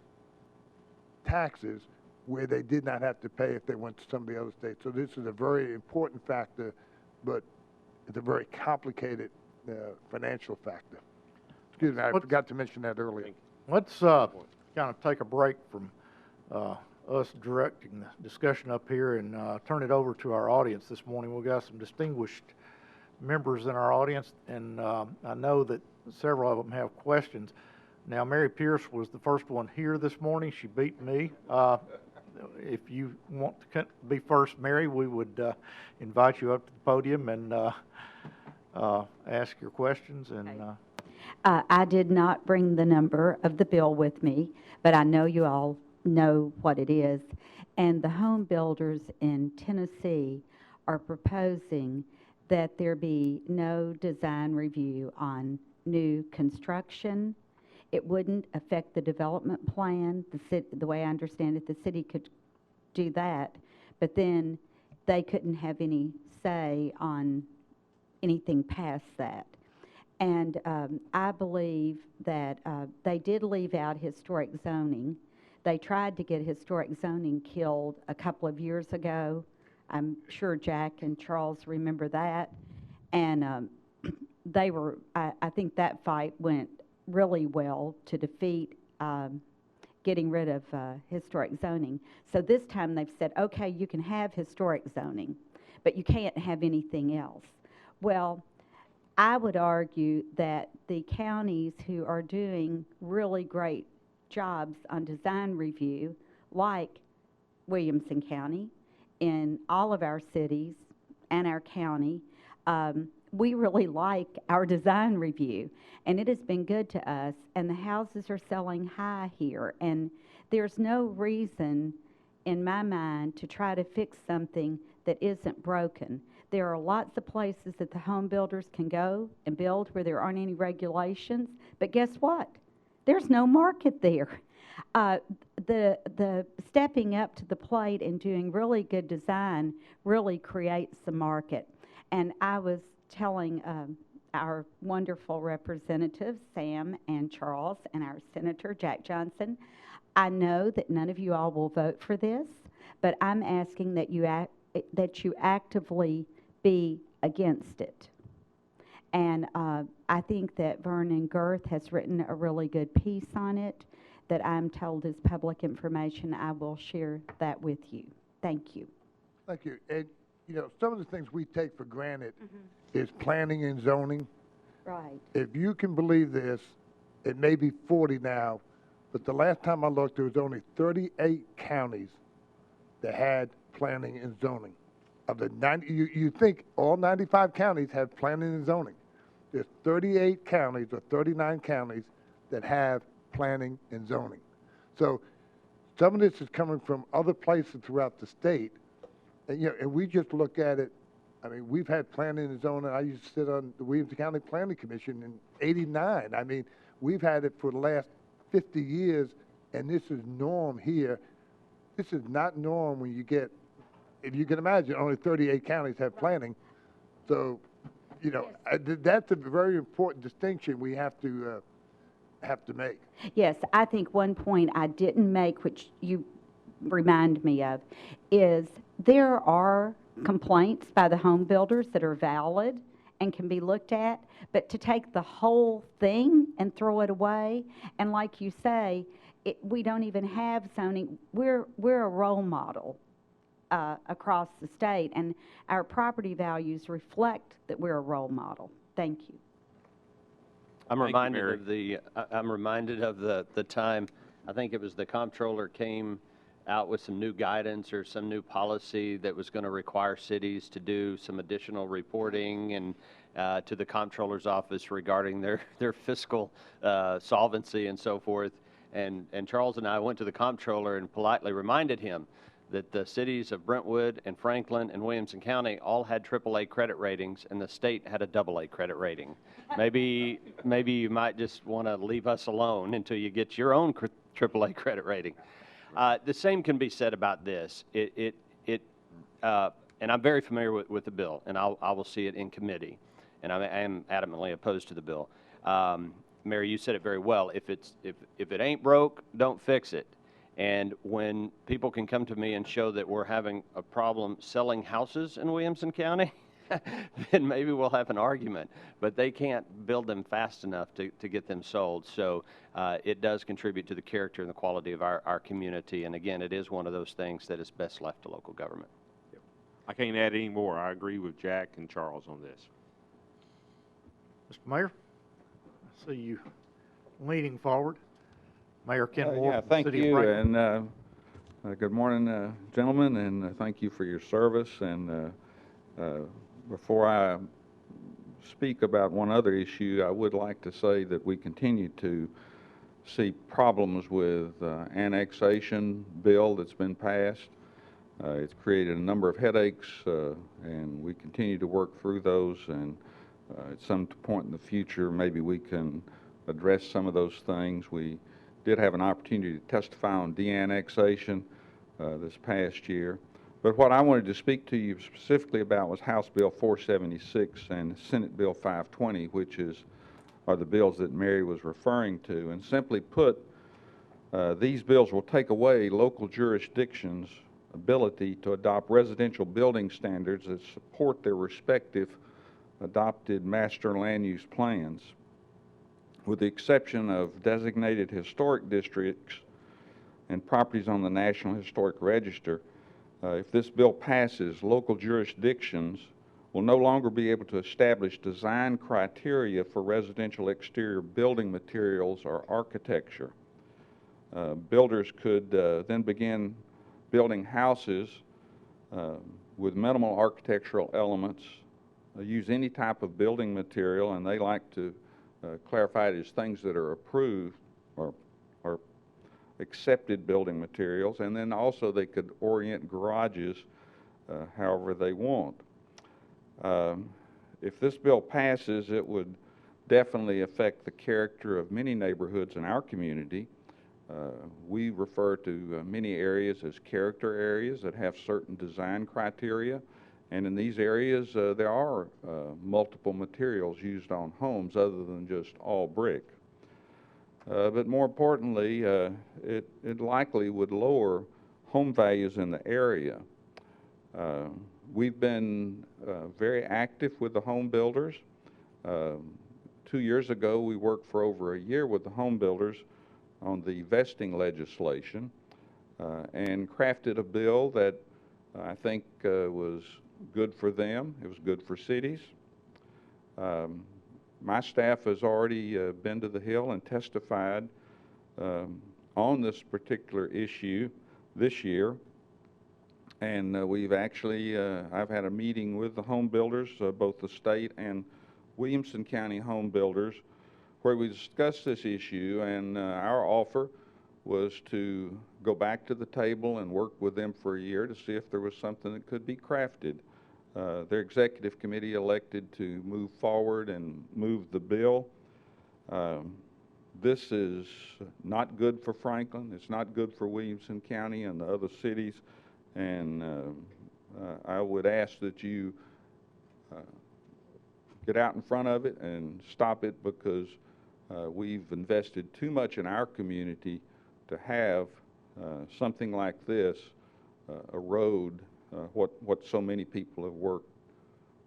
taxes, where they did not have to pay if they went to some of the other states. So this is a very important factor, but it's a very complicated financial factor. Excuse me, I forgot to mention that earlier. Let's kind of take a break from us directing the discussion up here and turn it over to our audience this morning. We've got some distinguished members in our audience, and I know that several of them have questions. Now, Mary Pierce was the first one here this morning. She beat me. If you want to be first, Mary, we would invite you up to the podium and ask your questions. And I did not bring the number of the bill with me, but I know you all know what it is. And the home builders in Tennessee are proposing that there be no design review on new construction. It wouldn't affect the development plan. The way I understand it, the city could do that, but then they couldn't have any say on anything past that. And I believe that they did leave out historic zoning. They tried to get historic zoning killed a couple of years ago. I'm sure Jack and Charles remember that. And they were, I think that fight went really well to defeat getting rid of historic zoning. So this time they've said, okay, you can have historic zoning, but you can't have anything else. Well, I would argue that the counties who are doing really great jobs on design review, like Williamson County, in all of our cities and our county, we really like our design review, and it has been good to us, and the houses are selling high here, and there's no reason in my mind to try to fix something that isn't broken. There are lots of places that the home builders can go and build where there aren't any regulations, but guess what? There's no market there. The stepping up to the plate and doing really good design really creates the market. And I was telling our wonderful representatives, Sam and Charles, and our Senator, Jack Johnson, I know that none of you all will vote for this, but I'm asking that you actively be against it. And I think that Vernon Girth has written a really good piece on it that I'm told is public information. I will share that with you. Thank you. Thank you. And, you know, some of the things we take for granted is planning and zoning. Right. If you can believe this, it may be 40 now, but the last time I looked, there was only 38 counties that had planning and zoning. Of the 90, you think all 95 counties have planning and zoning. There's 38 counties or 39 counties that have planning and zoning. So some of this is coming from other places throughout the state. And, you know, and we just look at it. I mean, we've had planning and zoning. I used to sit on the Williamson County Planning Commission in '89. I mean, we've had it for the last 50 years, and this is norm here. This is not norm when you get, if you can imagine, only 38 counties have planning. So, you know, that's a very important distinction we have to make. Yes, I think one point I didn't make, which you remind me of, is there are complaints by the home builders that are valid and can be looked at, but to take the whole thing and throw it away, and like you say, we don't even have zoning. We're a role model across the state, and our property values reflect that we're a role model. Thank you. I'm Thank you, reminded Mary. of I'm reminded of the time, I think it was the comptroller came out with some new guidance or some new policy that was going to require cities to do some additional reporting and to the comptroller's office regarding their fiscal solvency and so forth. And Charles and I went to the comptroller and politely reminded him that the cities of Brentwood and Franklin and Williamson County all had AAA credit ratings, and the state had a AA credit rating. Maybe you might just want to leave us alone until you get your own AAA credit rating. The same can be said about this. And I'm very familiar with the bill, and I will see it in committee, and I am adamantly opposed to the bill. Mary, you said it very well. If it ain't broke, don't fix it. And when people can come to me and show that we're having a problem selling houses in Williamson County, then maybe we'll have an argument. But they can't build them fast enough to get them sold. So it does contribute to the character and the quality of our community. And again, it is one of those things that is best left to local government. I can't add any more. I agree with Jack and Charles on this. Mr. Mayor, I see you leaning forward. Mayor Ken Moore Yeah, from the thank City of you, Franklin. and good morning, gentlemen, and thank you for your service. And before I speak about one other issue, I would like to say that we continue to see problems with annexation bill that's been passed. It's created a number of headaches, and we continue to work through those. And at some point in the future, maybe we can address some of those things. We did have an opportunity to testify on de-annexation this past year. But what I wanted to speak to you specifically about was House Bill 476 and Senate Bill 520, which are the bills that Mary was referring to. And simply put, these bills will take away local jurisdictions' ability to adopt residential building standards that support their respective adopted master land use plans. With the exception of designated historic districts and properties on the National Historic Register, if this bill passes, local jurisdictions will no longer be able to establish design criteria for residential exterior building materials or architecture. Builders could then begin building houses with minimal architectural elements, use any type of building material, and they like to clarify it as things that are approved or accepted building materials, and then also they could orient garages however they want. If this bill passes, it would definitely affect the character of many neighborhoods in our community. We refer to many areas as character areas that have certain design criteria. And in these areas, there are multiple materials used on homes other than just all brick. But more importantly, it likely would lower home values in the area. We've been very active with the home builders. 2 years ago, we worked for over a year with the home builders on the vesting legislation and crafted a bill that I think was good for them. It was good for cities. My staff has already been to the Hill and testified on this particular issue this year. And we've actually, I've had a meeting with the home builders, both the state and Williamson County home builders, where we discussed this issue, and our offer was to go back to the table and work with them for a year to see if there was something that could be crafted. Their executive committee elected to move forward and move the bill. This is not good for Franklin. It's not good for Williamson County and the other cities. And I would ask that you get out in front of it and stop it, because we've invested too much in our community to have something like this erode what so many people have worked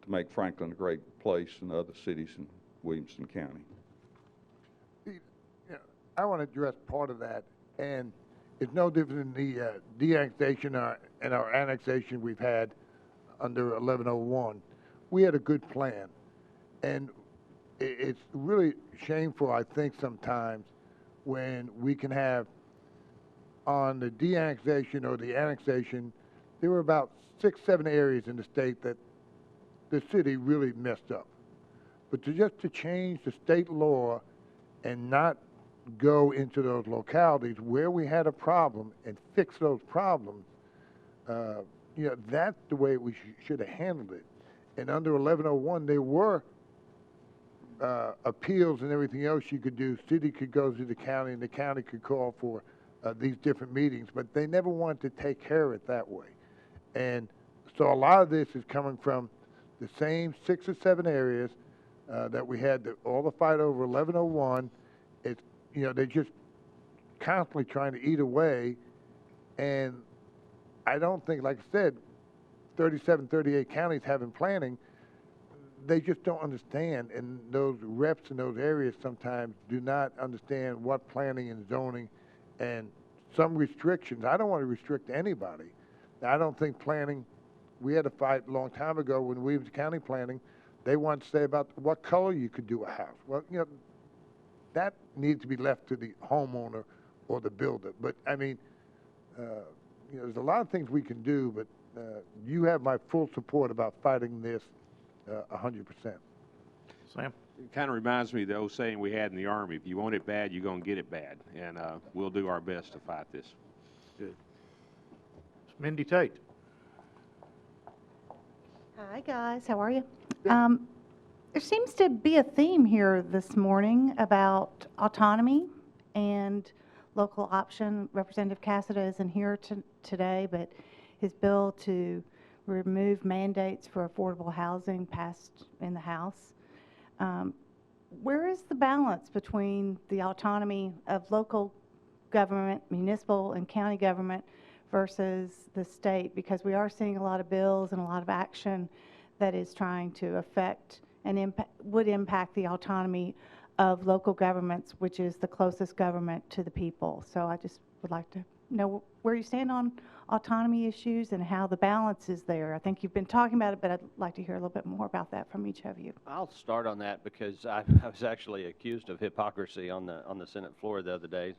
to make Franklin a great place and other cities in Williamson County. I want to address part of that, and it's no different than the de-annexation or and our annexation we've had under 1101, we had a good plan. And it's really shameful, I think, sometimes when we can have on the de-annexation or the annexation, there were about 6, 7 areas in the state that the city really messed up. But to change the state law and not go into those localities where we had a problem and fix those problems, that's the way we should have handled it. And under 1101, there were appeals and everything else you could do. City could go to the county, and the county could call for these different meetings, but they never wanted to take care of it that way. And so a lot of this is coming from the same 6 or 7 areas that we had all the fight over 1101. It's, they're just constantly trying to eat away. And I don't think, like I said, 37, 38 counties having planning, they just don't understand. And those reps in those areas sometimes do not understand what planning and zoning and some restrictions. I don't want to restrict anybody. I don't think planning, we had a fight a long time ago when Williamson County planning, they wanted to say about what color you could do a house. Well, that needs to be left to the homeowner or the builder. But I mean, there's a lot of things we can do, but you have my full support about fighting this 100%. Sam? It kind of reminds me of the old saying we had in the Army, if you want it bad, you're going to get it bad. And we'll do our best to fight this. Good. Mindy Tate. Hi, guys. How are you? There seems to be a theme here this morning about autonomy and local option. Representative Cassada isn't here today, but his bill to remove mandates for affordable housing passed in the House. Where is the balance between the autonomy of local government, municipal and county government versus the state? Because we are seeing a lot of bills and a lot of action that is trying to affect and would impact the autonomy of local governments, which is the closest government to the people. So I just would like to know where you stand on autonomy issues and how the balance is there. I think you've been talking about it, but I'd like to hear a little bit more about that from each of you. I'll start on that because I was actually accused of hypocrisy on the Senate floor the other day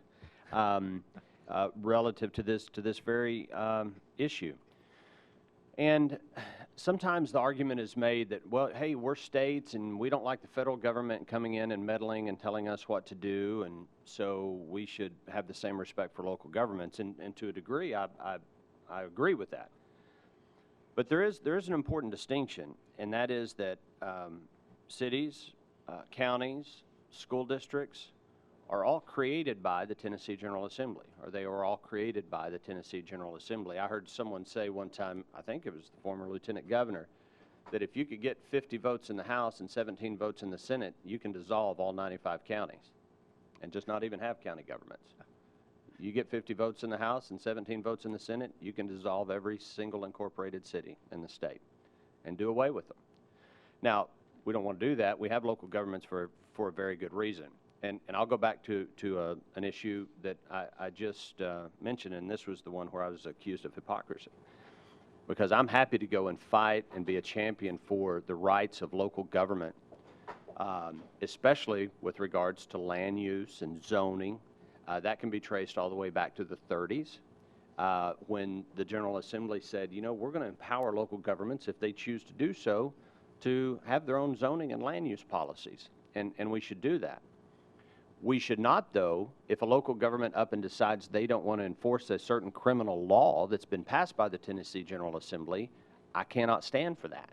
relative to this very issue. And sometimes the argument is made that, well, hey, we're states and we don't like the federal government coming in and meddling and telling us what to do, and so we should have the same respect for local governments. And to a degree, I agree with that. But there is an important distinction, and that is that cities, counties, school districts are all created by the Tennessee General Assembly, or they are all created by the Tennessee General Assembly. I heard someone say one time, I think it was the former Lieutenant Governor, that if you could get 50 votes in the House and 17 votes in the Senate, you can dissolve all 95 counties and just not even have county governments. You get 50 votes in the House and 17 votes in the Senate, you can dissolve every single incorporated city in the state and do away with them. Now, we don't want to do that. We have local governments for a very good reason. And I'll go back to an issue that I just mentioned, and this was the one where I was accused of hypocrisy. Because I'm happy to go and fight and be a champion for the rights of local government, especially with regards to land use and zoning. That can be traced all the way back to the 30s when the General Assembly said, we're going to empower local governments if they choose to do so to have their own zoning and land use policies, and we should do that. We should not, though, if a local government up and decides they don't want to enforce a certain criminal law that's been passed by the Tennessee General Assembly, I cannot stand for that.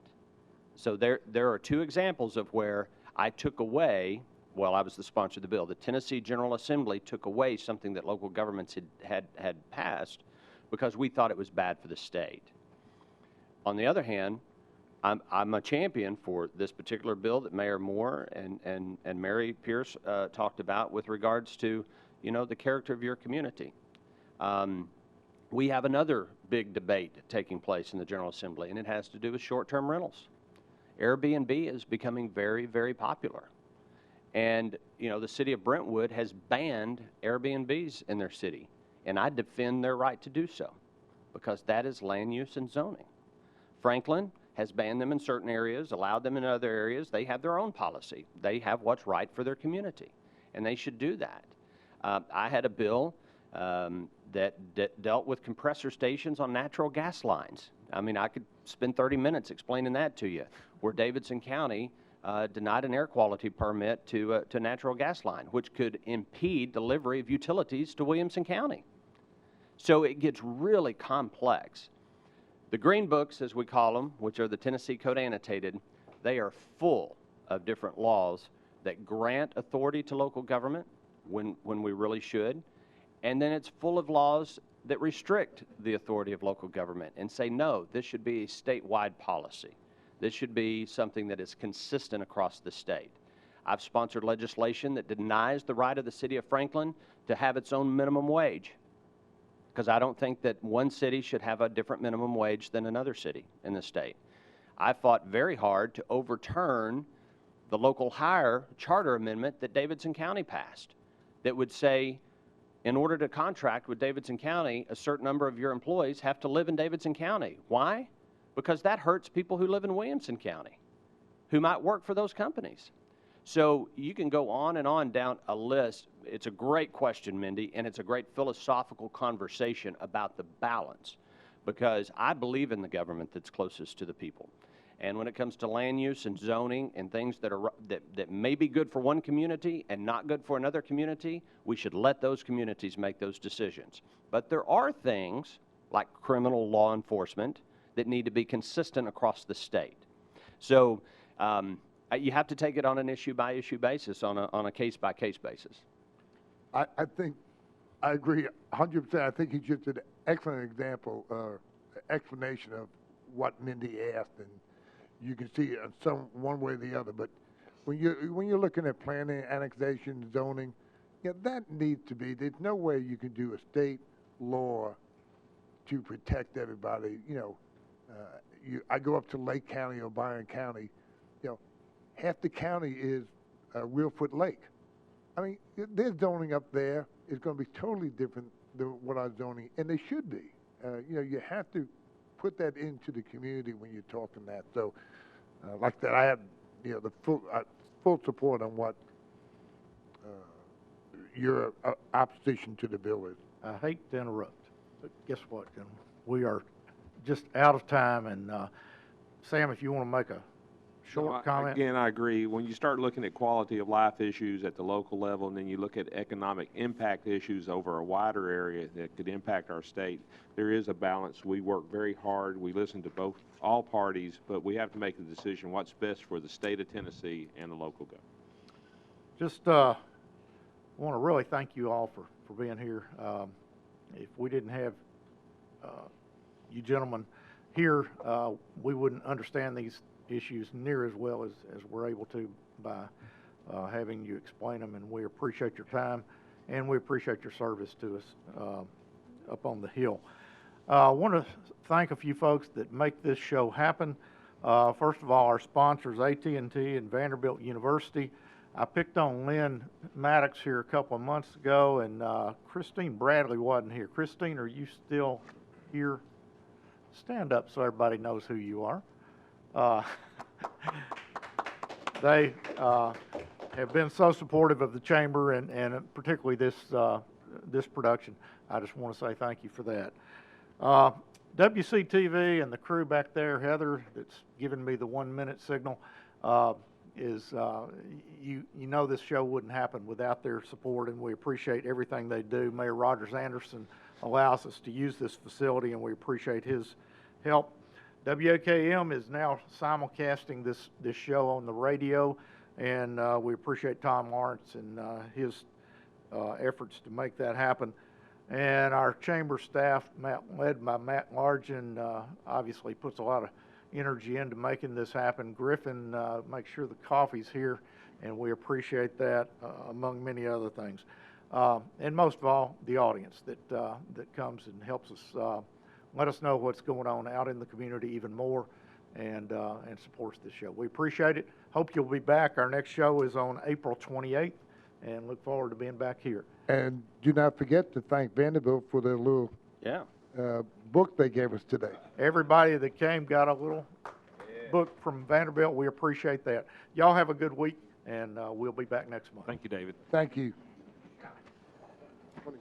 So there are two examples of where I took away, well, I was the sponsor of the bill, the Tennessee General Assembly took away something that local governments had passed because we thought it was bad for the state. On the other hand, I'm a champion for this particular bill that Mayor Moore and Mary Pierce talked about with regards to, the character of your community. We have another big debate taking place in the General Assembly, and it has to do with short-term rentals. Airbnb is becoming very, very popular. And, the city of Brentwood has banned Airbnbs in their city, and I defend their right to do so. because that is land use and zoning. Franklin has banned them in certain areas, allowed them in other areas. They have their own policy. They have what's right for their community, and they should do that. I had a bill that dealt with compressor stations on natural gas lines. I mean, I could spend 30 minutes explaining that to you, where Davidson County denied an air quality permit to natural gas line, which could impede delivery of utilities to Williamson County. So it gets really complex. The green books, as we call them, which are the Tennessee Code Annotated, they are full of different laws that grant authority to local government when we really should. And then it's full of laws that restrict the authority of local government and say, no, this should be a statewide policy. This should be something that is consistent across the state. I've sponsored legislation that denies the right of the city of Franklin to have its own minimum wage, because I don't think that one city should have a different minimum wage than another city in the state. I fought very hard to overturn the local hire charter amendment that Davidson County passed that would say, in order to contract with Davidson County, a certain number of your employees have to live in Davidson County. Why? Because that hurts people who live in Williamson County, who might work for those companies. So you can go on and on down a list. It's a great question, Mindy, and it's a great philosophical conversation about the balance, because I believe in the government that's closest to the people. And when it comes to land use and zoning and things that may be good for one community and not good for another community, we should let those communities make those decisions. But there are things like criminal law enforcement that need to be consistent across the state. So you have to take it on an issue-by-issue basis, on a case-by-case basis. I think, I agree 100%. I think he just did an excellent example, explanation of what Mindy asked, and you can see one way or the other. But when you're looking at planning, annexation, zoning, that needs to be. There's no way you can do a state law to protect everybody. I go up to Lake County or Byron County. Half the county is Reelfoot Lake. I mean, their zoning up there is going to be totally different than what our zoning, and they should be. You have to put that into the community when you're talking that. So, like that, I have the full support on what your opposition to the bill is. I hate to interrupt, but guess what, gentlemen? We are just out of time, and Sam, if you want to make a short comment. Again, I agree. When you start looking at quality of life issues at the local level, and then you look at economic impact issues over a wider area that could impact our state, there is a balance. We work very hard. We listen to all parties, but we have to make a decision what's best for the state of Tennessee and the local government. Just want to really thank you all for being here. If we didn't have you gentlemen here, we wouldn't understand these issues near as well as we're able to by having you explain them, and we appreciate your time and we appreciate your service to us up on the Hill. I want to thank a few folks that make this show happen. First of all, our sponsors, AT&T and Vanderbilt University. I picked on Lynn Maddox here a couple of months ago, and Christine Bradley wasn't here. Christine, are you still here? Stand up so everybody knows who you are. They have been so supportive of the chamber and particularly this production. I just want to say thank you for that. WCTV and the crew back there, Heather, that's given me the 1-minute signal, is you know this show wouldn't happen without their support, and we appreciate everything they do. Mayor Rogers Anderson allows us to use this facility, and we appreciate his help. WAKM is now simulcasting this show on the radio, and we appreciate Tom Lawrence and his efforts to make that happen. And our chamber staff, led by Matt Largent, obviously puts a lot of energy into making this happen. Griffin makes sure the coffee's here, and we appreciate that, among many other things. And most of all, the audience that comes and helps us let us know what's going on out in the community even more, and supports this show. We appreciate it. Hope you'll be back. Our next show is on April 28th, and look forward to being back here. And do not forget to thank Vanderbilt for their little book they gave us today. Everybody that came got a little book from Vanderbilt. We appreciate that. Y'all have a good week, and we'll be back next month. Thank you, David. Thank you. Well,